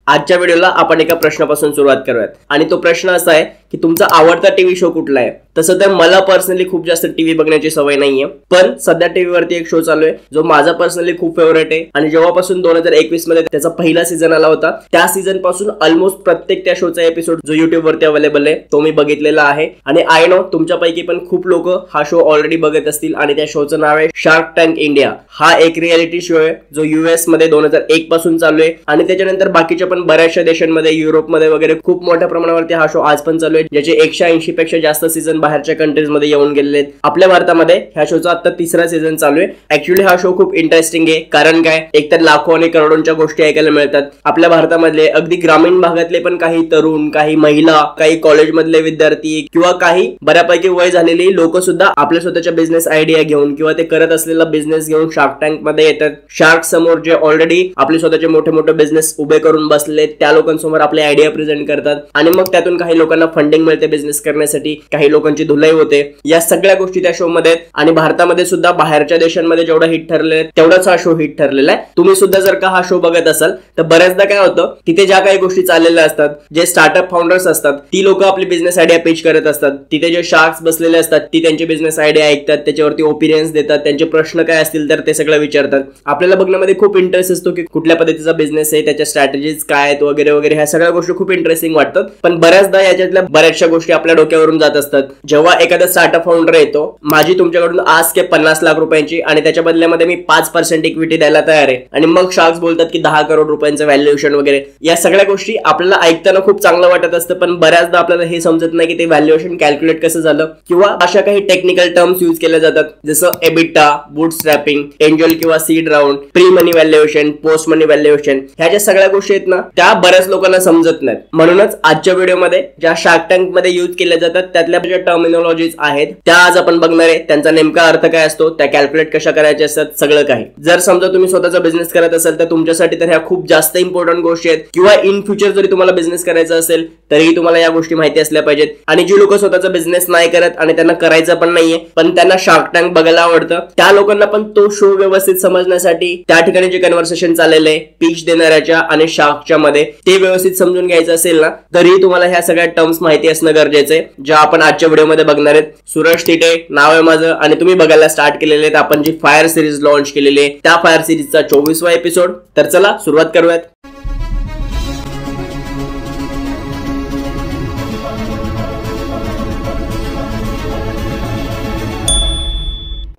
आजच्या व्हिडिओला आपण एका प्रश्नापासून सुरुवात करूयात आणि तो प्रश्न असा आहे की तुमचा आवडता टीव्ही शो कुठला आहे। तसं तर मला पर्सनली खूप जास्त टीव्ही बघण्याची सवय नाहीये, पण सध्या टीव्ही वरती एक शो चालू आहे जो माझा पर्सनली खूप फेवरेट आहे आणि जेव्हापासून 2021 मध्ये त्याचा पहिला सीझन आला होता त्या सीझन पासून ऑलमोस्ट प्रत्येक त्या शोचा एपिसोड जो YouTube वरती अवेलेबल आहे तो मी बघितलेला आहे। आणि आय नो तुमच्यापैकी पण खूप लोक हा शो ऑलरेडी बघत असतील आणि त्या शोचं नाव आहे शार्क टँक इंडिया। हा एक रियालिटी शो आहे जो US मध्ये 2001 पासून चालू आहे आणि त्याच्यानंतर बाकीच्या पण बऱ्याचशा देशांमध्ये युरोपमध्ये वगैरे खूप मोठ्या प्रमाणावरती हा शो आज पण चालू आहे, ज्याचे 180 पेक्षा जास्त सीझन बाहेरच्या कंट्रीज मध्ये येऊन गेलेले आहेत। आपल्या भारतामध्ये ह्या शोचा आता तिसरा सीझन चालू आहे। ऍक्च्युअली हा शो खूप इंटरेस्टिंग आहे, कारण काय एकतर लाखो आणि करोडोंच्या गोष्टी ऐकायला मिळतात। आपल्या भारतामधले अगदी ग्रामीण भागातले पण काही तरुण, काही महिला, काही कॉलेज मधले विद्यार्थी किंवा काही बऱ्यापैकी वय झालेली लोक सुद्धा आपल्या स्वतःच्या बिझनेस आयडिया घेऊन किंवा ते करत असलेला बिझनेस घेऊन शार्क टँक मध्ये येतात। शार्क समोर जे ऑलरेडी आपले स्वतःचे मोठे मोठे बिझनेस उभे करून बसले त्या लोकांसमोर आपले आयडिया प्रेझेंट करतात आणि मग त्यातून काही लोकांना फंडिंग मिळते बिझनेस करण्यासाठी, काही लोकांची धुलाई होते। या सगळ्या गोष्टी त्या शो मध्ये आणि भारतामध्ये सुद्धा बाहेरच्या देशांमध्ये जेवढा हिट ठरले तेवढाच हा शो हिट ठरलेला आहे। तुम्ही सुद्धा जर का हा शो बघत असाल तर बऱ्याचदा काय होतं, तिथे ज्या काही गोष्टी चाललेल्या असतात, जे स्टार्टअप फाउंडर्स असतात ती लोक आपली बिझनेस आयडिया पिच करत असतात। तिथे जे शार्क्स बसलेले असतात ती त्यांची बिझनेस आयडिया ऐकतात, त्याच्यावरती ओपिनियन्स देतात, त्यांचे प्रश्न काय असतील तर ते सगळं विचारतात। आपल्याला बघण्यामध्ये खूप इंटरेस्ट असतो की कुठल्या पद्धतीचा बिझनेस आहे, त्याच्या स्ट्रॅटेजीज काय आहेत वगैरे वगैरे, ह्या सगळ्या गोष्टी खूप इंटरेस्टिंग वाटतात। पण बऱ्याचदा याच्यातल्या बऱ्याचशा गोष्टी आपल्या डोक्यावरून जात असतात। जेव्हा एखादा स्टार्टअप फाउंडर येतो, माझी तुमच्याकडून आज के 50 लाख रुपयांची आणि त्याच्या बदल्यामध्ये मी 5% इक्विटी द्यायला तयार आहे, आणि मग शार्क्स बोलतात की 10 करोड रुपयांचं व्हॅल्युएशन वगैरे, या सगळ्या गोष्टी आपल्याला ऐकताना खूप चांगलं वाटत असतं। पण बऱ्याचदा आपल्याला हे समजत नाही की ते व्हॅल्युएशन कॅल्क्युलेट कसं झालं किंवा अशा काही टेक्निकल टर्म्स यूज केल्या जातात जसं एबिटा, बूटस्ट्रॅपिंग, एंजल किंवा सीड राउंड, प्री मनी व्हॅल्युएशन, पोस्ट मनी व्हॅल्युएशन, ह्या ज्या सगळ्या गोष्टी आहेत ना त्या बऱ्याच लोकांना समजत नाहीत। म्हणूनच आजच्या व्हिडिओमध्ये ज्या शार्क टँक मध्ये यूज केल्या जातात त्यातल्या ज्या टर्मिनॉलॉजीज आहेत त्या आज आपण बघणार आहे। त्यांचा नेमका अर्थ काय असतो, त्या कॅल्क्युलेट कशा करायच्या असतात, सगळं काही। जर समजा तुम्ही स्वतःचा बिझनेस करत असाल तर तुमच्यासाठी तर ह्या खूप जास्त इम्पॉर्टंट गोष्टी आहेत, किंवा इन फ्युचर जरी तुम्हाला बिझनेस करायचा असेल तरीही तुम्हाला या गोष्टी माहिती असल्या पाहिजेत। आणि जी लोक स्वतःचा बिझनेस नाही करत आणि त्यांना करायचं पण नाहीये पण त्यांना शार्क टँक बघायला आवडतं, त्या लोकांना पण तो शो व्यवस्थित समजण्यासाठी त्या ठिकाणी जे कन्व्हर्सेशन चाललेलं आहे पिच देणाऱ्याच्या आणि शार्कच्या मध्ये ते व्यवस्थित समजून घ्यायचं असेल ना तरीही तुम्हाला ह्या सगळ्या टर्म्स माहिती असणं गरजेचं आहे, ज्या आपण आजच्या व्हिडिओमध्ये बघणार आहेत। सूरज तिटे नाव आहे माझं आणि तुम्ही बघायला स्टार्ट केलेले आहेत आपण जी फायर सिरीज लॉन्च केलेली आहे त्या फायर सिरीजचा 24वा एपिसोड। तर चला सुरुवात करूयात।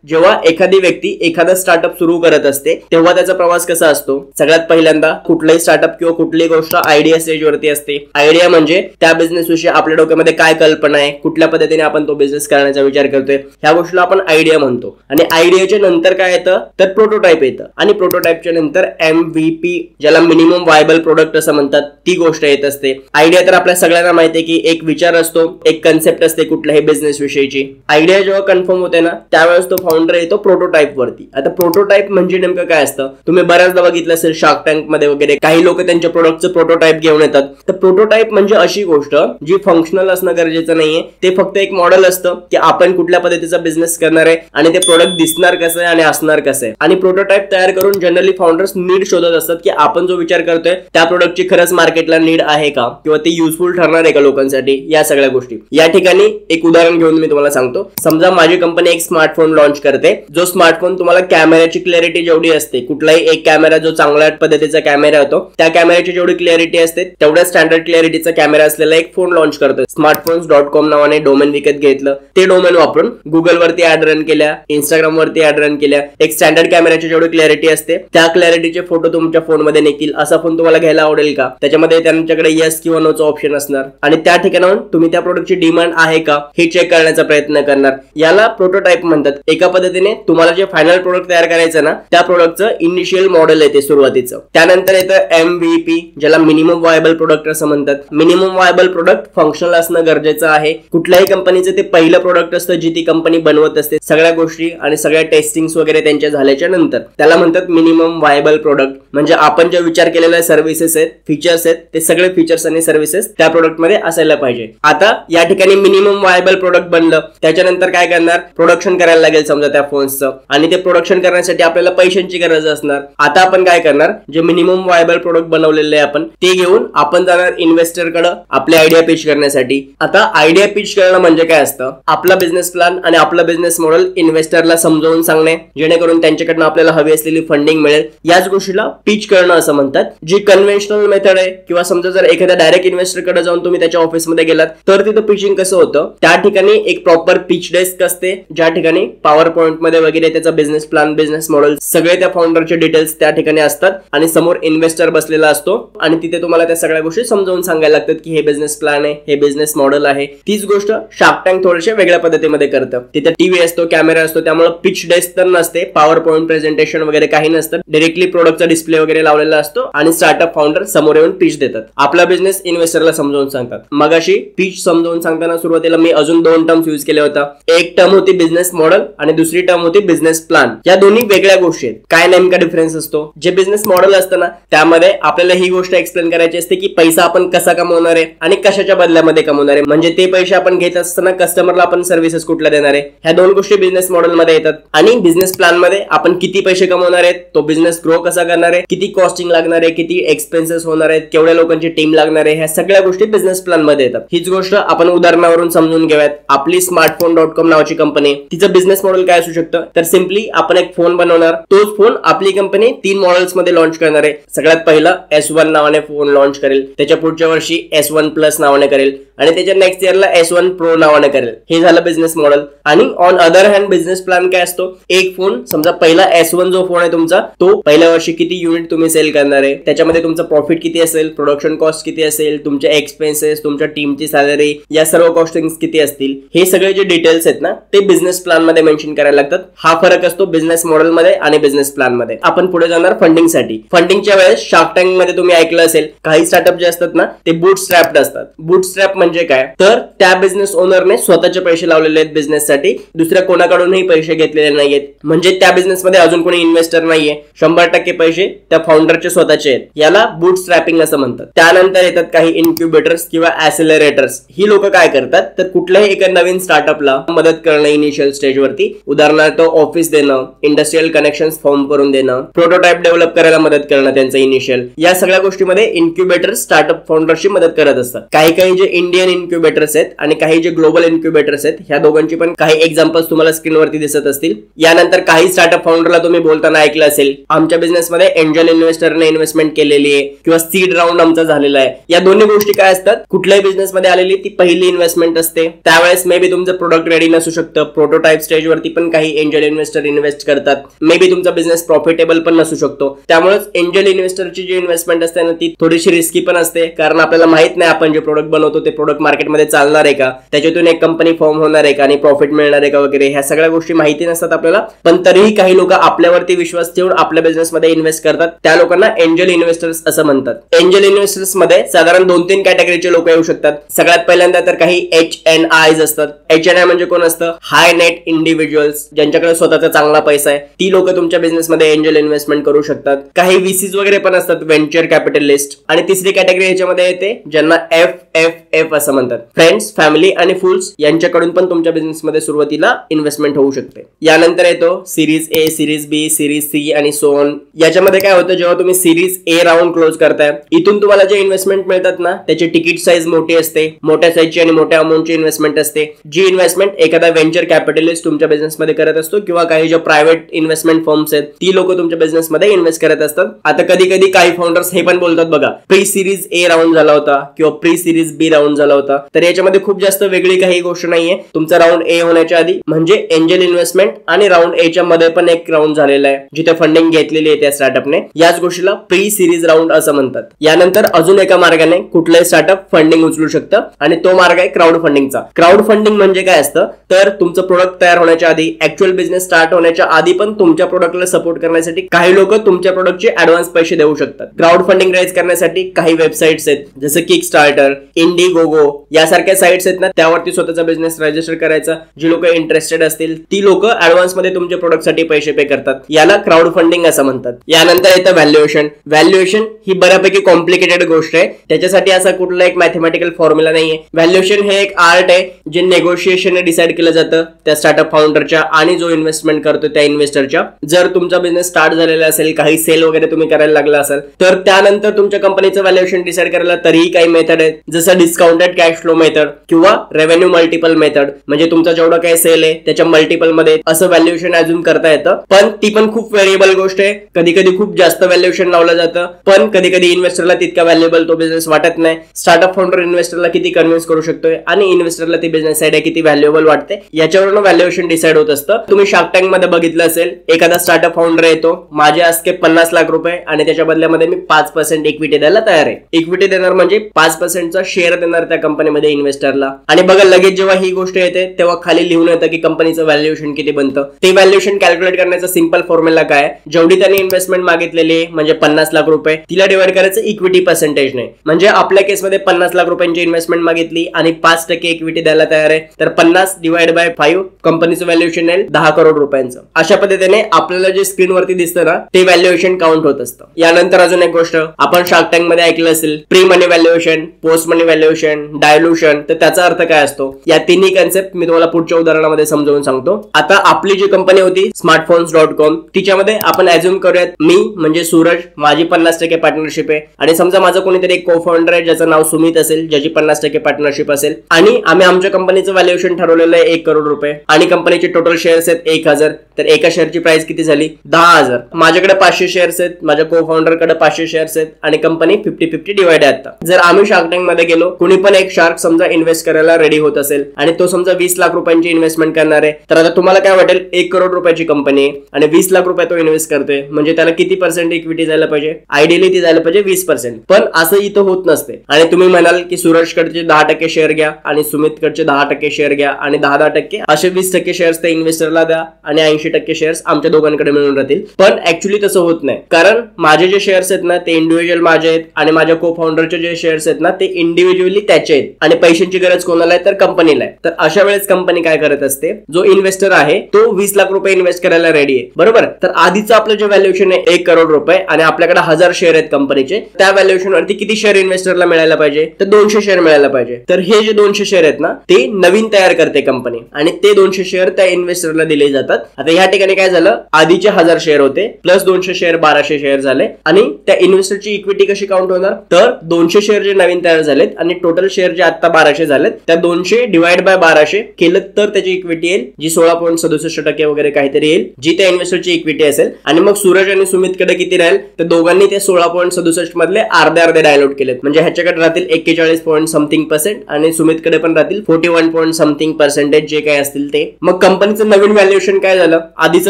जेव्हा एखादी व्यक्ती एखादा स्टार्टअप सुरू करत असते तेव्हा त्याचा प्रवास कसा असतो, सगळ्यात पहिल्यांदा कुठलाही स्टार्टअप किंवा कुठलीही गोष्ट आयडिया स्टेजवरती असते। आयडिया म्हणजे त्या बिझनेस विषयी आपल्या डोक्यामध्ये काय कल्पना आहे, कुठल्या पद्धतीने आपण तो बिझनेस करण्याचा विचार करतोय, ह्या गोष्टीला आपण आयडिया म्हणतो। आणि आयडियाच्या नंतर काय येतं तर प्रोटोटाइप येतं, आणि प्रोटोटाइपच्या नंतर MVP ज्याला मिनिमम व्हायबल प्रोडक्ट असं म्हणतात ती गोष्ट येत असते। आयडिया तर आपल्या सगळ्यांना माहिती आहे की एक विचार असतो, एक कन्सेप्ट असते कुठल्याही बिझनेस विषयीची। आयडिया जेव्हा कन्फर्म होते ना त्यावेळेस तो फाउंडर येतो प्रोटोटाइप वरती। आता प्रोटोटाइप म्हणजे नेमकं काय असतं, तुम्ही बऱ्याचदा बघितलं असेल शार्क टँक मध्ये वगैरे काही लोक त्यांच्या प्रोडक्टचं प्रोटोटाइप घेऊन येतात। तर प्रोटोटाइप म्हणजे अशी गोष्ट जी फंक्शनल असणं गरजेचं नाहीये, ते फक्त एक मॉडेल असतं की आपण कुठल्या पद्धतीचा बिझनेस करणार आहे आणि ते प्रोडक्ट दिसणार कसं आहे आणि असणार कसं आहे। आणि प्रोटोटाइप तयार करून जनरली फाउंडर्स नीड शोधत असतात की आपण जो विचार करतोय त्या प्रोडक्टची खरंच मार्केटला नीड आहे का किंवा ते युजफुल ठरणार आहे का लोकांसाठी, या सगळ्या गोष्टी। या ठिकाणी एक उदाहरण घेऊन मी तुम्हाला सांगतो। समजा माझी कंपनी एक स्मार्टफोन लॉन्च करते, जो स्मार्टफोन तुम्हाला कॅमेराची क्लॅरिटी जेवढी असते, कुठलाही एक कॅमेरा जो चांगल्या पद्धतीचा कॅमेरा होतो त्या कॅमेराची जेवढी क्लॅरिटी असते तेवढ्या स्टँडर्ड क्लॅरिटीचा कॅमेरा असलेला एक फोन लॉन्च करतो। smartphones.com नावाने डोमेन विकत घेतलं, ते डोमेन वापरून गुगल वरती ऍड रन केल्या, इंस्टाग्राम वरती ऍड रन केल्या, एक स्टँडर्ड कॅमेराची जेवढी क्लॅरिटी असते त्या क्लॅरिटीचे फोटो तुमच्या फोन मध्ये निघतील। असा फोन तुम्हाला घ्यायला आवडेल का, त्याच्यामध्ये त्यांच्याकडे येस किंवा नोचा ऑप्शन असणार, आणि त्या ठिकाणाहून तुम्ही त्या प्रोडक्टची डिमांड आहे का हे चेक करण्याचा प्रयत्न करणार। याला प्रोटोटाइप म्हणतात। एका पद्धतीने तुम्हाला जे फायनल प्रोडक्ट तयार करायचं ना त्या प्रोडक्टचं इनिशियल मॉडेल येते सुरुवातीचं। त्यानंतर येतं MVP ज्याला मिनिमम व्हायबल प्रोडक्ट असं म्हणतात। मिनिमम व्हायबल प्रोडक्ट फंक्शनल असणं गरजेचं आहे। कुठल्याही कंपनीचं ते पहिलं प्रोडक्ट असतं जी ती कंपनी बनवत असते, सगळ्या गोष्टी आणि सगळ्या टेस्टिंग्स वगैरे त्यांच्या झाल्याच्या नंतर त्याला म्हणतात मिनिमम व्हायबल प्रोडक्ट। म्हणजे आपण जे विचार केलेले सर्व्हिसेस आहेत, फीचर्स आहेत, ते सगळे फीचर्स आणि सर्व्हिसेस त्या प्रोडक्ट मध्ये असायला पाहिजे। आता या ठिकाणी मिनिमम व्हायबल प्रोडक्ट बनलं, त्याच्यानंतर काय करणार, प्रोडक्शन करायला लागेल। समजा त्या फोन्सचं, आणि ते प्रोडक्शन करण्यासाठी आपल्याला पैशांची गरज असणार. आता आपण काय करणार, जे मिनिमम व्हायबल प्रोडक्ट बनवलेले आहे आपण ते घेऊन आपण जाणार इन्व्हेस्टर कडे आपली आयडिया पिच करण्यासाठी. आता आयडिया पिच करणं म्हणजे काय असतं, आपला बिझनेस प्लॅन आणि आपला बिझनेस मॉडेल इन्व्हेस्टरला समजावून सांगणे, जेणेकरून त्यांच्याकडनं आपल्याला हवी असलेली फंडिंग मिळेल. याच गोष्टीला पिच करणं असं म्हणतात. जी कन्व्हेन्शनल मेथड आहे, किंवा समजा जर एखाद्या डायरेक्ट इन्व्हेस्टर कडे जाऊन तुम्ही त्याच्या ऑफिसमध्ये गेलात तर तिथं पिचिंग कसं होतं, त्या ठिकाणी एक प्रॉपर पिच डेस्क असते, ज्या ठिकाणी पॉवर पॉइंट मध्ये वगैरे त्याचा बिझनेस प्लॅन, बिझनेस मॉडेल सगळे त्या फाउंडरचे डिटेल्स त्या ठिकाणी असतात, आणि समोर इन्व्हेस्टर बसलेला असतो, आणि तिथे तुम्हाला त्या सगळ्या गोष्टी समजावून सांगायला लागतात की हे बिझनेस प्लॅन आहे, हे बिझनेस मॉडेल आहे. तीच गोष्ट शार्क टँक थोडीशी वेगळ्या पद्धतीमध्ये करतं. तिथे टीव्ही असतो, कॅमेरा असतो, त्यामुळे पिच डेस्क तर नसते, पॉवर पॉइंट प्रेझेंटेशन वगैरे काही नसतं. डायरेक्टली प्रोडक्टचा डिस्प्ले वगैरे लावलेला असतो आणि स्टार्टअप फाउंडर समोर येऊन पिच देतात, आपला बिझनेस इन्व्हेस्टरला समजावून सांगतात. मग अशी पिच समजावून सांगताना सुरुवातीला मी अजून 2 टर्म्स यूज केले होता. एक टर्म होती बिझनेस मॉडेल आणि दुसरी टर्म होती बिझनेस प्लॅन. या दोन्ही वेगळ्या गोष्टी आहेत. काय नेमका डिफरन्स असतो, जे बिझनेस मॉडेल असतं ना त्यामध्ये आपल्याला ही गोष्ट एक्सप्लेन करायची असते की पैसा आपण कसा कमवणार आहे आणि कशाच्या बदल्यामध्ये कमवणार आहे, म्हणजे ते पैसे आपण घेत असताना कस्टमरला आपण सर्व्हिसेस कुठल्या देणार आहे, ह्या 2 गोष्टी बिझनेस मॉडेल मध्ये येतात. आणि बिझनेस प्लॅन मध्ये आपण किती पैसे कमवणार आहेत, तो बिझनेस ग्रो कसा करणार आहे, किती कॉस्टिंग लागणार आहे, किती एक्सपेन्सेस होणार आहेत, केवढ्या लोकांची टीम लागणार आहे, ह्या सगळ्या गोष्टी बिझनेस प्लॅन मध्ये येतात. हीच गोष्ट आपण उदाहरणावरून समजून घेऊयात. आपली स्मार्टफोन.com नावाची कंपनी, तिचं बिझनेस मॉडेल काय असू शकतं, तर सिम्पली आपण एक फोन बनवणार, तोच फोन आपली कंपनी 3 मॉडेल्स मध्ये लॉन्च करणार आहे. सगळ्यात पहिला S1 नावाने फोन लॉन्च करेल, त्याच्या पुढच्या वर्षी S1 प्लस नावाने करेल, आणि त्याच्या नेक्स्ट इयरला S1 प्रो नावाने करेल. हे झालं बिझनेस मॉडेल. आणि on other hand business plan काय असतो, एक फोन समजा पहिला S1 जो फोन आहे तुमचा, तो पहिल्या वर्षी किती युनिट तुम्ही सेल करणार आहे, त्याच्यामध्ये तुमचं प्रॉफिट किती असेल, प्रोडक्शन कॉस्ट किती असेल, तुमचे एक्सपेन्सेस, तुमच्या टीमची सॅलरी, या सर्व कॉस्टिंग किती असतील, हे सगळे जे डिटेल्स आहेत ना ते बिझनेस प्लॅन मध्ये मेन्शन करायला लागतात. हा फरक असतो बिझनेस मॉडेल मध्ये आणि बिझनेस प्लॅन मध्ये. आपण पुढे जाणार फंडिंगसाठी. फंडिंगच्या वेळेस शार्क टँक मध्ये तुम्ही ऐकलं असेल, काही स्टार्टअप जे असतात ना ते बूटस्ट्रॅप्ड असतात. बूटस्ट्रॅप म्हणजे काय, तर त्या बिझनेस ओनरने स्वतःचे पैसे लावलेले आहेत बिझनेससाठी, दुसऱ्या कोणाकडूनही पैसे घेतलेले नाहीयेत, म्हणजे त्या बिझनेस मध्ये अजून कोणी इन्व्हेस्टर नाहीये, 100% पैसे त्या फाउंडरचे स्वतःचे आहेत. याला बूटस्ट्रॅपिंग असं म्हणतात. त्यानंतर येतात काही इन्क्युबेटर्स किंवा ऍक्सेलरेटर्स. ही लोक काय करतात, तर कुठल्याही एका नवीन स्टार्टअपला मदत करणं इनिशियल स्टेजवरती, उदाहरणार्थ ऑफिस देणं, इंडस्ट्रियल कनेक्शन फॉर्म करून देणं, प्रोटोटाइप डेव्हलप करायला मदत करणं त्यांचं इनिशियल, या सगळ्या गोष्टीमध्ये इन्क्युबेटर स्टार्टअप फाउंडरशी मदत करत असतात. काही जे इंडियन इन्क्युबेटर्स आहेत आणि काही जे ग्लोबल इन्क्युबेटर्स आहेत, ह्या दोघांची पण काही एक्झाम्पल्स तुम्हाला स्क्रीनवरती दिसत असतील. यानंतर काही स्टार्टअप फाउंडरला तुम्ही बोलताना ऐकलं असेल, आमच्या बिझनेसमध्ये एंजल इन्व्हेस्टरने इन्व्हेस्टमेंट केलेली आहे किंवा सीड राऊंड आमचा झालेला आहे. या दोन्ही गोष्टी काय असतात, कुठल्याही बिझनेसमध्ये आलेली ती पहिली इन्व्हेस्टमेंट असते. त्यावेळेस मे बी तुमचं प्रोडक्ट रेडी नसू शकतं, प्रोटोटाइप स्टेजवरती पण काही एंजल इन्व्हेस्टर इन्व्हेस्ट करतात. मे बी तुमचा बिझनेस प्रॉफिटेबल पण नसू शकतो. त्यामुळेच एंजल इन्व्हेस्टरची जी इन्व्हेस्टमेंट असते ना ती थोडीशी रिस्की पण असते, कारण आपल्याला माहित नाही आपण जे प्रोडक्ट बनवतो ते प्रोडक्ट मार्केटमध्ये चालणार आहे का, त्याच्यातून एक कंपनी फॉर्म होणार आहे का आणि प्रॉफिट मिळणार आहे का वगैरे, ह्या सगळ्या गोष्टी माहिती नसतात आपल्याला. पण तरीही काही लोक आपल्यावरती विश्वास ठेवून आपल्या बिझनेसमध्ये इन्व्हेस्ट करतात. त्या लोकांना एंजल इन्व्हेस्टर्स असं म्हणतात. एंजल इन्व्हेस्टर्स मध्ये साधारण 2-3 कॅटेगरीचे लोक येऊ शकतात. सगळ्यात पहिल्यांदा तर काही HNIs असतात. HNI म्हणजे कोण असतं, हाय नेट इंडिव्हिज्युअल्स, ज्यांच्याकडे स्वतःचा चांगला पैसा आहे, ती लोक तुमच्या बिझनेसमध्ये एंजल इन्व्हेस्टमेंट करू शकतात. काही VCs वगैरे पण असतात, व्हेंचर कॅपिटलिस्ट. आणि तिसरी कॅटेगरी ह्याच्यामध्ये येते ज्यांना FFF असं म्हणतात, फ्रेंड्स, फॅमिली आणि फूल्स, यांच्याकडून पण तुमच्या बिझनेसमध्ये सुरुवातीला इन्व्हेस्टमेंट होऊ शकते. यानंतर येतो series A, series B, series C आणि सो ऑन. याच्यामध्ये काय होतं, जेव्हा तुम्ही सिरीज A राऊंड क्लोज करताय, इथून तुम्हाला जे इन्व्हेस्टमेंट मिळतात ना त्याची तिकीट साईज मोठी असते, मोठ्या साईजची आणि मोठ्या अमाऊंटची इन्व्हेस्टमेंट असते. जी इन्व्हेस्टमेंट एखादा व्हेंचर कॅपिटलिस्ट तुमच्या बिझनेसमध्ये करत असतो किंवा काही जे प्रायव्हेट इन्व्हेस्टमेंट फर्म्स आहेत ती लोक तुमच्या बिझनेसमध्ये इन्व्हेस्ट करत असतात. आता कधी कधी काही फाउंडर्स हे पण बोलतात बघा, प्री सिरीज A राऊंड झाला होता किंवा प्री सिरीज B राऊंड झाला होता. तर याच्यामध्ये खूप जास्त वेगळी काही गोष्ट नाहीये. तुमचा राऊंड A होण्याच्या आधी म्हणजे एंजल इन्व्हेस्टमेंट आणि राऊंड A च्या मध्ये पण एक राऊंड झालेला आहे जिथे फंडिंग घेतलेली आहे त्या स्टार्टअपने. याच गोष्टीला प्री सिरीज राऊंड असं म्हणतात. यानंतर अजून एका मार्गाने कुठलाही स्टार्टअप फंडिंग उचलू शकतं आणि तो मार्ग आहे क्राऊड फंडिंगचा. क्राऊड फंडिंग म्हणजे काय असतं, तर तुमचं प्रोडक्ट तयार होण्याच्या आधी, ऍक्च्युअल बिझनेस स्टार्ट होण्याच्या आधी पण तुमच्या प्रोडक्टला सपोर्ट करण्यासाठी काही लोक तुमच्या प्रोडक्टचे ऍडव्हान्स पैसे देऊ शकतात. क्राऊड फंडिंग रेज करण्यासाठी काही वेबसाइट्स आहेत जसं किक स्टार्टर, इंडी Indiegogo यासारख्या साइट्स आहेत ना, त्यावरती स्वतःचा बिझनेस रजिस्टर करायचा. जी लोक इंटरेस्टेड असतील ती लोक ऍडव्हान्स मध्ये तुमच्या प्रोडक्ट साठी पैसे पे करतात. याला क्राउड फंडिंग असं म्हणतात. यानंतर येतं व्हॅल्युएशन. व्हॅल्युएशन ही बऱ्यापैकी कॉम्प्लिकेटेड गोष्ट आहे. त्याच्यासाठी असा कुठला एक मॅथमॅटिकल फॉर्म्युला नाहीये. व्हॅल्युएशन हे एक आर्ट आहे जे नेगोशिएशन डिसाइड केलं जातं त्या स्टार्टअप फाउंडरच्या आणि जो इन्व्हेस्टमेंट करतो त्या इन्व्हेस्टरच्या. जर तुमचा बिझनेस स्टार्ट झालेला असेल, काही सेल वगैरे तुम्ही करायला लागला असेल, तर त्यानंतर तुमच्या कंपनीचं व्हॅल्युएशन डिसाइड करायला तरीही काही मेथड आहेत, जसं डिस्काउंटेड कॅश फ्लो मेथड किंवा रेव्हेन्यू मल्टिपल मेथड. म्हणजे तुमचा जेवढा काही सेल आहे त्याच्या मल्टिपल मध्ये असं व्हॅल्युएशन अजून करता येतं. पण ती पण खूप व्हेरिएबल गोष्ट आहे. कधी कधी खूप जास्त व्हॅल्युएशन लावलं जातं, पण कधी कधी इन्व्हेस्टरला तितका व्हॅल्युएबल तो बिझनेस वाटत नाही. स्टार्टअप फाउंडर इन्व्हेस्टरला किती कन्व्हिन्स करू शकतोय आणि इन्व्हेस्टरला ती बिझनेस आयडिया किती व्हॅल्युएबल वाटते याच्यावरून व्हॅल्युएशन डिसाइड होत असतं. तुम्ही शार्क टँक मध्ये बघितलं असेल, एखादा स्टार्टअप फाउंडर येतो, माझे असके 50 लाख रुपये आणि त्याच्या बदल्यामध्ये मी 5% इक्विटी द्यायला तयार आहे. इक्विटी देणार म्हणजे 5%चा शेअर देणार त्या कंपनीमध्ये इन्व्हेस्टरला. आणि बघा लगेच जेव्हा ही गोष्ट येते तेव्हा खाली लिहून येतं की कंपनीचं व्हॅल्युएशन किती बनतं. ते व्हॅल्युएशन कॅल्क्युलेट करण्याचा सिंपल फॉर्म्युला काय, जेवढी त्यांनी इन्व्हेस्टमेंट मागितलेली आहे म्हणजे 50 लाख रुपये, तिला डिवाइड करायचं इक्विटी पर्सेंटेज नाही. म्हणजे आपल्या केसमध्ये 50 लाख रुपयांची इन्व्हेस्टमेंट मागितली आणि 5% इक्विटी द्यायला तयार आहे, तर 50 डिवाइड बाय 5 कंपनीचं व्हॅल्युएशन येईल 10 करोड रुपयांचं. अशा पद्धतीने आपल्याला जे स्क्रीनवरती दिसतं ना ते व्हॅल्युएशन काउंट होत असतं. यानंतर अजून एक गोष्ट आपण शार्क टँक मध्ये ऐकलं असेल, प्री मनी व्हॅल्युएशन, पोस्ट मनी व्हॅल्युएशन, डायल्युशन. तर त्याचा अर्थ काय असतो या तिन्ही कन्सेप्ट मी तुम्हाला पुढच्या उदाहरणामध्ये समजावून सांगतो. आता आपली जी कंपनी होती smartphones.com, तिच्यामध्ये आपण अज्युम करूयात मी म्हणजे सूरज, माझी 50% पार्टनरशिप आहे आणि समजा माझं कोणीतरी एक को फाउंडर आहे ज्याचं नाव सुमित असेल, ज्याची 50% पार्टनरशिप असेल आणि आम्ही आमच्या कंपनीचं व्हॅल्युएशन ठरवलेलं आहे 1 करोड रुपये आणि कंपनीचे टोटल शेअर्स आहेत 1000. तर एका शेअरची प्राइस किती झाली 10,000. माझ्याकडे 500 शेअर्स आहेत, माझ्या को फाउंडर कडे 500 शेअर्स आहेत आणि कंपनी 50-50 डिवाइड आहे. आता जर आम्ही शार्क टँक मध्ये गेलो, कुणी पण एक शार्क समजा इन्व्हेस्ट करायला रेडी होत असेल आणि तो समजा 20 लाख रुपयांची इन्व्हेस्टमेंट करणार आहे, तर आता तुम्हाला काय वाटेल 1 करोड रुपयाची कंपनी आहे आणि 20 लाख रुपये तो इन्व्हेस्ट करतोय म्हणजे त्याला किती पर्सेंट इक्विटी जायला पाहिजे, आयडियली ती जायला पाहिजे 20%. पण असं इथं होत नसते. आणि तुम्ही म्हणाल की सूरज कडचे 10% शेअर घ्या आणि सुमित कडचे 10% शेअर घ्या आणि 10% असे 20% शेअर्स त्या इन्व्हेस्टरला द्या आणि 80% शेअर्स आमच्या दोघांकडे मिळून राहतील. पण ऍक्च्युली तसं होत नाही, कारण माझे जे शेअर्स आहेत ना ते इंडिव्हिज्युअल माझे आहेत आणि माझ्या को फाउंडरचे जे शेअर्स आहेत ना ते इंडिव्हिज्युअली त्याचे आहेत आणि पैशांची गरज कोणाला आहे तर कंपनीला आहे. तर अशा वेळेस कंपनी काय करत असते, जो इन्व्हेस्टर आहे तो 20 लाख रुपये इन्व्हेस्ट करायला रेडी आहे, बरोबर. तर आधीचं आपलं जे व्हॅल्युएशन आहे 1 करोड रुपये आणि आपल्याकडे 1000 शेअर आहेत कंपनीचे, त्या व्हॅल्युएशन वरती किती शेअर इन्व्हेस्टरला मिळायला पाहिजे तर 200 शेअर मिळायला पाहिजे. तर हे जे 200 शेअर आहेत ना ते नवीन तयार करते कंपनी आणि ते 200 शेअर त्या इन्व्हेस्टरला दिले जातात. आता या ठिकाणी काय झालं, आधीचे 1000 शेअर होते प्लस 200 शेअर 1200 शेअर झाले आणि त्या इन्व्हेस्टरची इक्विटी कशी काउंट होणार, तर 200 शेअर जे नवीन तयार झालेत आणि टोटल शेअर जे आता 1200 झालेत त्या 200 डिवाइड बाय 1200 केलं तर त्याची इक्विटी येईल जी 16.67% वगैरे काहीतरी येईल, जी त्या इन्व्हेस्टरची इक्विटी असेल. आणि मग सूरज आणि सुमित कडे किती राहील तर दोघांनी ते 16.67 मधले अर्धे डायल्यूट केलेत म्हणजे ह्याच्याकडे राहतील 41% आणि सुमित कडे पण राहतील 41% जे काही असतील ते. मग कंपनीचं नवीन व्हॅल्युएशन काय झालं, आधीचं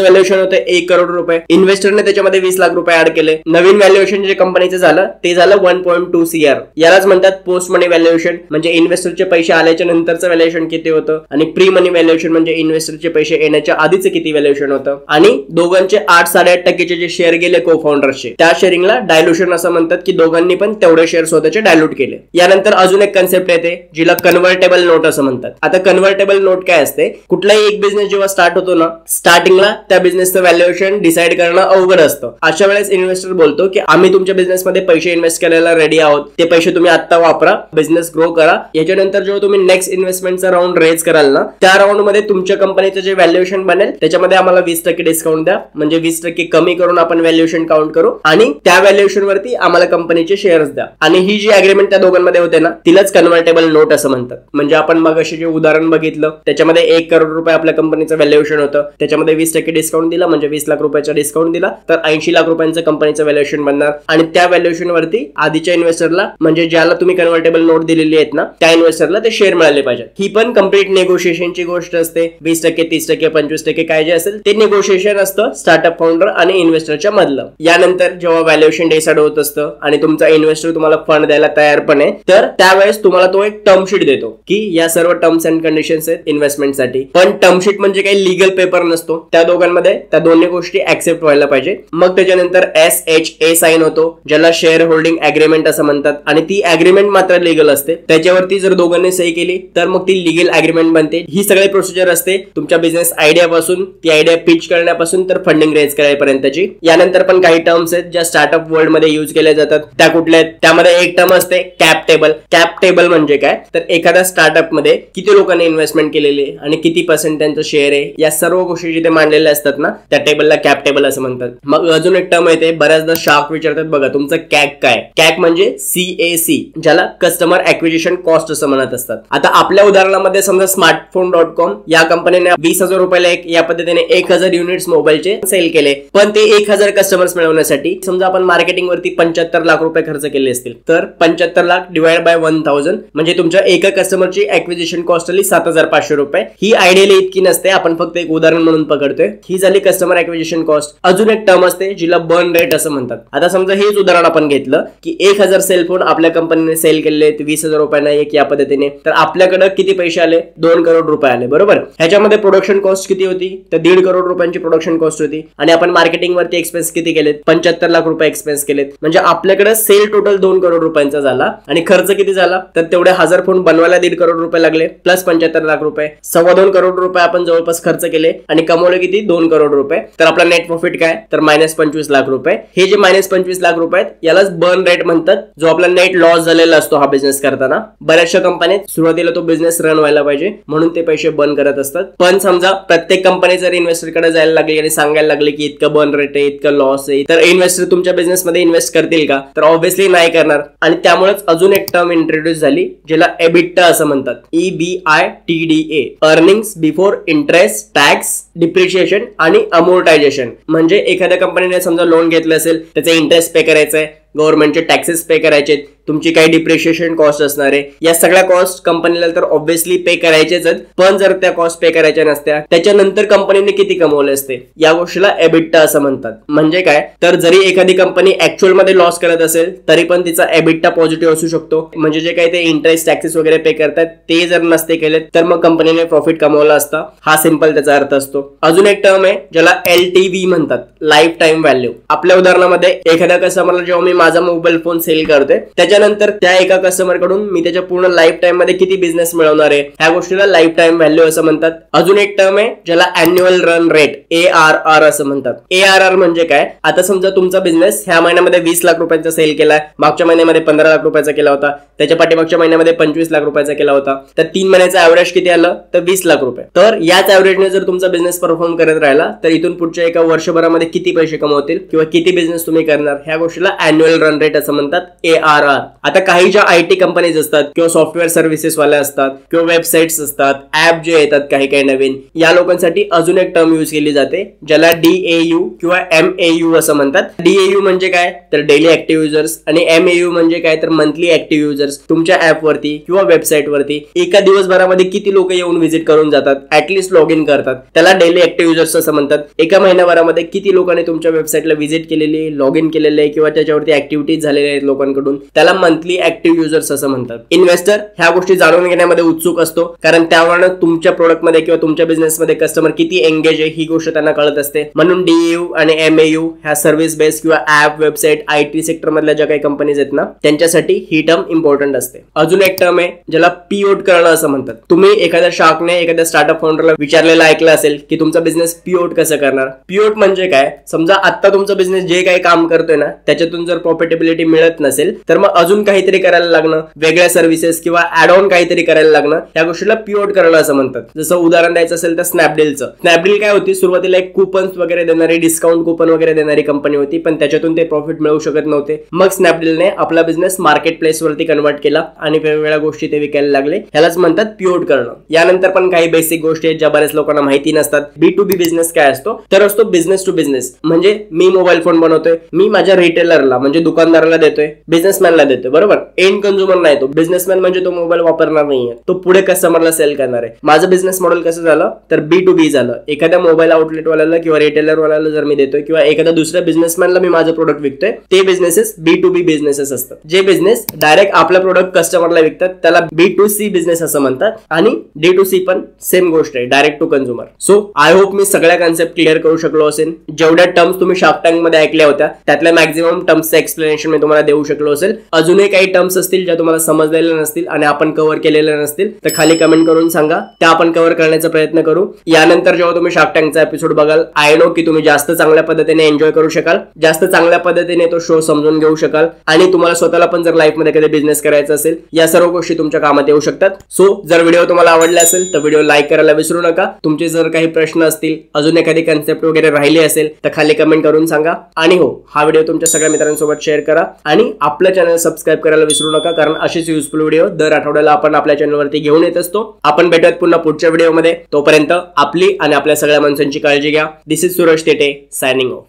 व्हॅल्युएशन होतं 1 करोड रुपये, इन्व्हेस्टरने त्याच्यामध्ये 20 लाख रुपये ऍड केले. नवीन व्हॅल्युएशन जे कंपनीचं झालं ते झालं 1.2 CR. यालाच म्हणतात पोस्ट मनी व्हॅल्युएशन, म्हणजे इन्व्हेस्टरचे पैसे आल्याच्या नंतरचं व्हॅल्युएशन किती होतं आणि प्री मनी व्हॅल्युएशन म्हणजे इन्व्हेस्टरचे पैसे येण्याच्या आधीचं किती व्हॅल्युएशन होतं. आणि दोघांचे 8-8.5% जे शेअर गेले को फाउंडरचे त्या शेअरिंगला डायल्युशन असं म्हणतात की दोघांनी पण तेवढे शेअर स्वतःचे डायल्यूट केले. यानंतर अजून एक कन्सेप्ट येते जिला कन्व्हर्टेबल नोट असं म्हणतात. आता कन्व्हर्टेबल नोट काय असते, कुठलाही एक बिझनेस जेव्हा स्टार्ट होतो ना स्टार्टिंगला त्या बिझनेसचं व्हॅल्युएशन डिसाइड करणं अवघड असतं. अशा वेळेस इन्व्हेस्टर बोलतो की आम्ही तुमच्या बिझनेसमध्ये पैसे इन्व्हेस्ट करायला रेडी आहोत, ते पैसे तुम्ही आता वापरा, बिझनेस ग्रो करा. याच्यानंतर जेव्हा तुम्ही नेक्स्ट इन्व्हेस्टमेंटचा राऊंड रेज कराल ना त्या राऊंड मध्ये तुमच्या कंपनीचं जे व्हॅल्युएशन बनेल त्याच्यामध्ये आम्हाला 20% डिस्काउंट द्या, म्हणजे 20% कमी करून आपण व्हॅल्युएशन काउंट करू आणि त्या व्हॅल्युएशन वरती आम्हाला कंपनीचे शेअर्स द्या. आणि ही जी अग्रीमेंट त्या दोघांमध्ये होते ना तिलाच कन्व्हर्टेबल नोट असं म्हणतात. म्हणजे आपण मग असे जे उदाहरण बघितलं त्याच्यामध्ये 1 करोड रुपये आपल्या कंपनीचं व्हॅल्युएशन होतं, त्याच्यामध्ये 20% डिस्काउंट दिला म्हणजे 20 लाख रुपयाचा डिस्काउंट दिला तर 80 लाख रुपयांचं कंपनीचं व्हॅल्युएशन बनणार. आणि त्या व्हॅल्युएशन वरती आधीच्या इन्व्हेस्टरला म्हणजे ज्याला तुम्ही कन्व्हर्टेबल नोट दिलेली आहेत ना त्या इन्व्हेस्टरला ते शेअर मिळाले पाहिजे. ही पण कम्प्लीट नेगोशिएशनची गोष्ट असते. 20%, 30%, 25% काय जे असेल ते नेगोशिएशन असतं स्टार्टअप फाउंडर आणि इन्व्हेस्टरच्या मधलं. यानंतर जेव्हा व्हॅल्युएशन डिसाइड होत असतं आणि तुमचा इन्व्हेस्टर तुम्हाला फंड द्यायला तयार पण आहे तर त्यावेळेस तुम्हाला तो एक टर्म शीट देतो की या सर्व टर्म्स अँड कंडिशन्स आहेत इन्व्हेस्टमेंटसाठी. पण टर्म शीट म्हणजे काही लीगल पेपर नसतो, त्या दोघांमध्ये त्या दोन्ही गोष्टी ऍक्सेप्ट व्हायला पाहिजे. मग त्याच्यानंतर SHA साइन होतो ज्याला शेअर होल्डिंग अग्रीमेंट असं म्हणतात आणि ती अग्रीमेंट मात्र लीगल असते, त्याच्यावरती जर दोघांनी सही केली तर मग ती लिगल अग्रीमेंट बनते. ही सगळी प्रोसिजर असते तुमच्या बिझनेस आयडिया पासून, ती आयडिया पिच करण्यापासून तर फंडिंग रेज करायपर्यंतची. यानंतर पण काही टर्म्स आहेत ज्या स्टार्टअप वर्ल्ड मध्ये युज केल्या जातात. त्या कुठल्या आहेत? त्यामध्ये एक टर्म असते कॅप टेबल. कॅप टेबल म्हणजे काय तर एखाद्या स्टार्टअप मध्ये किती लोकांनी इन्व्हेस्टमेंट केलेली आहे आणि किती पर्सेंट त्यांचं शेअर आहे, या सर्व गोष्टी जिथे मांडलेल्या असतात ना त्या टेबलला कॅप टेबल असं म्हणतात. मग अजून एक टर्म येते, बऱ्याचदा शार्क विचारतात बघा तुमचं कॅक काय. कॅक म्हणजे CAC, ज्याला कस्टमर ऍक्विजिशन कॉस्ट असं म्हणत असतात. आता आपल्या उदाहरणामध्ये समजा स्मार्टफोन.com या कंपनीने 20,000 रुपयाला या पद्धतीने 1,000 युनिट्स मोबाईलचे सेल केले, पण ते 1,000 कस्टमर्स मिळवण्यासाठी समजा आपण मार्केटिंग वरती 75 लाख रुपये खर्च केले असतील, तर 75 लाख डिवाइड बाय 1000 म्हणजे तुमच्या एका कस्टमरची ऍक्विजिशन कॉस्ट आली 7,500 रुपये. ही आयडियली इतकी नसते, आपण फक्त एक उदाहरण म्हणून पकडतोय. ही झाली कस्टमर ऍक्विजिशन कॉस्ट. अजून एक टर्म असते जिला बर्न रेट असं म्हणतात. आता समजा हेच उदाहरण आपण घेतलं की 1,000 सेल फोन आपल्या कंपनीने सेल केले 20,000 रुपयांना एक या पद्धतीने, तर आपल्याकडे किती पैसे आले? 2 करोड रुपये आले, बरोबर. ह्याच्यामध्ये प्रोडक्शन कॉस्ट किती होती? तर 1.5 करोड रुपयांची प्रोडक्शन कॉस्ट होती आणि आपण मार्केटिंग वरती एक्सपेन्स किती केलेत? 75 लाख रुपये एक्सपेन्स केलेत. म्हणजे आपल्याकडे सेल टोटल 2 करोड रुपयांचा झाला आणि खर्च किती झाला? तर तेवढे 1000 फोन बनवायला 1.5 करोड रुपये लागले प्लस 75 लाख रुपये, 2.25 करोड रुपये आपण जवळपास खर्च केले आणि कमवले किती? 2 करोड रुपये. तर आपला नेट प्रॉफिट काय? तर -25 लाख रुपये. हे जे -25 लाख रुपये आहेत यालाच बर्न रेट म्हणतात, जो आपला नेट लॉस झालेला असतो हा बिझनेस करताना. बऱ्याचशा कंपन्यात सुरुवातीला तो बिझनेस रन व्हायला पाहिजे म्हणून ते पैसे बर्न करत असतात. पण समजा प्रत्येक कंपनी जर इन्व्हेस्टरकडे जायला लागली आणि सांगायला लागले की इतकं बर्न रेट आहे, इतकं लॉस आहे, तर इन्व्हेस्टर तुमच्या बिझनेस मध्ये इन्व्हेस्ट करतील का? तर ऑब्व्हियसली नाही करणार. आणि त्यामुळेच अजून एक टर्म इंट्रोड्यूस झाली ज्याला एबिटा असं म्हणतात. EBITDA, earnings before interest, tax, depreciation आणि अमोर्टायझेशन. म्हणजे एखाद्या कंपनीने समजा लोन घेतलं असेल, त्याचा इंटरेस्ट पे करायचा आहे, गव्हर्नमेंटचे टॅक्सेस पे करायचे, तुमची काही डिप्रिशिएशन कॉस्ट असणार आहे, या सगळ्या कॉस्ट कंपनीला तर ऑब्व्हियसली पे करायचेच. पण जर त्या कॉस्ट पे करायच्या नसत्या त्याच्यानंतर कंपनीने किती कमवले असते, या गोष्टीला एबिटा असं म्हणतात. म्हणजे काय तर जरी एखादी कंपनी ऍक्च्युअल मध्ये लॉस करत असेल तरी पण तिचा एबिटा पॉझिटिव्ह असू शकतो. म्हणजे जे काही ते इंटरेस्ट, टॅक्सेस वगैरे पे करतात ते जर नसते केले तर मग कंपनीने प्रॉफिट कमवला असता. हा सिंपल त्याचा अर्थ असतो. अजून एक टर्म आहे ज्याला LTV म्हणतात, लाईफ टाइम व्हॅल्यू. आपल्या उदाहरणामध्ये एखाद्या कस्टमरला जेव्हा मी माझा मोबाईल फोन सेल करते त्याच्यानंतर त्या एका कस्टमर कडून मी त्याच्या पूर्ण लाईफ टाइम मध्ये किती बिझनेस मिळवणार आहे, ह्या गोष्टीला लाईफ टाइम व्हॅल्यू असं म्हणतात. अजून एक टर्म आहे ज्याला अॅन्युअल रन रेट, ARR असं म्हणतात. ARR म्हणजे काय? आता समजा तुमचा बिझनेस ह्या महिन्यामध्ये 20 लाख रुपयांचा सेल केलाय, मागच्या महिन्यामध्ये 15 लाख रुपयाचा केला होता, त्याच्या पाठीमागच्या महिन्यामध्ये 25 लाख रुपयाचा केला होता, तर 3 महिन्याचा ऍव्हरेज किती आलं? तर 20 लाख रुपये. तर याच ऍव्हरेजने जर तुमचा बिझनेस परफॉर्म करत राहिला तर इथून पुढच्या एका वर्षभरामध्ये किती पैसे कमवतील किंवा किती बिझनेस तुम्ही करणार, ह्या गोष्टीला अॅन्युअल रन रेट असं म्हणतात, ARR. आता काही ज्या IT कंपनीज असतात किंवा सॉफ्टवेअर सर्व्हिसेस वाले असतात किंवा वेबसाईट्स असतात, ऍप जे येतात काही काही नवीन, या लोकांसाठी अजून एक टर्म यूज केली जाते ज्याला DAU किंवा MAU असं म्हणतात. DAU म्हणजे काय तर डेली ऍक्टिव्ह युजर्स आणि MAU म्हणजे काय तर मंथली ऍक्टिव्ह युजर्स. तुमच्या ऍप वरती किंवा वेबसाईट वरती एका दिवसभरामध्ये किती लोक येऊन व्हिजिट करून जातात, ऍटलीस्ट लॉग इन करतात, त्याला डेली ऍक्टिव्ह युजर्स असं म्हणतात. एका महिन्याभरामध्ये किती लोकांनी तुमच्या वेबसाईटला व्हिजिट केलेली, लॉग इन केलेले किंवा त्याच्यावरती ऍक्टिव्हिटीज झालेल्या आहेत लोकांकडून, त्याला मंथली ऍक्टिव्ह युजर्स असं म्हणतात. इन्व्हेस्टर ह्या गोष्टी जाणून घेण्यामध्ये उत्सुक असतो कारण त्यावरून तुमच्या प्रोडक्टमध्ये किंवा तुमच्या बिझनेसमध्ये कस्टमर किती एंगेज आहे ही गोष्ट त्यांना कळत असते. म्हणून DAU आणि MAU ह्या सर्व्हिस बेस्ड किंवा ऍप, वेबसाईट, IT सेक्टर मधल्या ज्या काही कंपनीज आहेत ना त्यांच्यासाठी ही टर्म इम्पॉर्टंट असते. अजून एक टर्म आहे ज्याला पिओट करणं असं म्हणतात. तुम्ही एखाद्या शार्कने एखाद्या स्टार्टअप फाउंडरला विचारलेलं ऐकलं असेल की तुमचा बिझनेस पिओट कसं करणार. पिओट म्हणजे काय? समजा आता तुमचा बिझनेस जे काही काम करतोय ना त्याच्यातून जर प्रॉफिटेबिलिटी मिळत नसेल तर मग अजून काहीतरी करायला लागणं, वेगळ्या सर्व्हिसेस किंवा ऍड ऑन काहीतरी करायला लागणं, या गोष्टीला पिओट करणं असं म्हणतात. जसं उदाहरण द्यायचं असेल तर स्नॅपडीलचं. स्नॅपडील काय होती? सुरुवातीला एक कुपन्स वगैरे देणारी, डिस्काउंट कुपन वगैरे देणारी कंपनी होती, पण त्याच्यातून ते प्रॉफिट मिळवू शकत नव्हते. मग स्नॅपडीलने आपला बिझनेस मार्केट प्लेस वरती कन्वर्ट केला आणि वेगवेगळ्या गोष्टी ते विकायला लागले. ह्यालाच म्हणतात पिओट करणं. यानंतर पण काही बेसिक गोष्टी आहेत ज्या बऱ्याच लोकांना माहिती नसतात. B2B बिझनेस काय असतो तर असतो बिझनेस टू बिझनेस. म्हणजे मी मोबाईल फोन बनवतोय, मी माझ्या रिटेलरला म्हणजे दुकानदाराला देतोय, बिझनेसमॅनला देतोय, बरोबर. एंड कंझ्युमर नाही तो. बिझनेसमॅन म्हणजे तो मोबाईल वापरणार नाहीये, तो पुढे कस्टमरला सेल करणार आहे. माझं बिझनेस मॉडेल कसं झालं तर B2B झालं. एखाद्या मोबाईल आउटलेट वाल्याला किंवा रिटेलर वाल्याला जर मी देतोय किंवा एखाद्या दुसऱ्या बिझनेसमॅनला मी माझं प्रोडक्ट विकतोय, ते बिझनेसेस B2B बिझनेसेस असतात. जे बिझनेस डायरेक्ट आपला प्रोडक्ट कस्टमरला विकतात त्याला B2C बिझनेस असं म्हणतात. आणि D2C पण सेम गोष्ट आहे, direct to consumer. So I hope मी सगळ्या कन्सेप्ट क्लिअर करू शकलो असेल. जेवढ्या टर्म्स तुम्ही शार्क टँक मध्ये ऐकल्या होत्या त्यातल्या मॅक्झिमम टर्म्सचं एक्सप्लेनेशन मी तुम्हाला देऊ शकलो असेल. अजूनही काही टर्म्स असतील ज्या तुम्हाला समजलेल्या नसतील आणि आपण कव्हर केलेल्या नसतील तर खाली कमेंट करून सांगा, त्या आपण कव्हर करण्याचा प्रयत्न करू. यानंतर जेव्हा तुम्ही शार्क टँकचा एपिसोड बघाल, आय नो की तुम्ही जास्त चांगल्या पद्धतीने एन्जॉय करू शकाल, जास्त चांगल्या पद्धतीने तो शो समजून घेऊ शकाल आणि तुम्हाला स्वतःला पण जर लाईफ मध्ये कधी बिझनेस करायचा असेल या सर्व गोष्टी तुमच्या कामात येऊ शकतात. सो जर व्हिडिओ तुम्हाला आवडला असेल तर व्हिडिओ लाईक करायला विसरू नका. तुमचे जर काही प्रश्न असतील, अजून एखादी कन्सेप्ट वगैरे राहिली असेल तर खाली कमेंट करून सांगा. आणि हो, हा व्हिडिओ तुमच्या सगळ्या मित्रांसोबत शेअर करा आणि आपल्या चॅनल सबस्क्राईब करायला विसरू नका, कारण अशीच युजफुल व्हिडिओ दर आठवड्याला आपण आपल्या चॅनलवरती घेऊन येत असतो. आपण भेटूयात पुन्हा पुढच्या व्हिडिओमध्ये. तोपर्यंत आपली आणि आपल्या सगळ्या माणसांची काळजी घ्या. This is Suraj Tete signing of.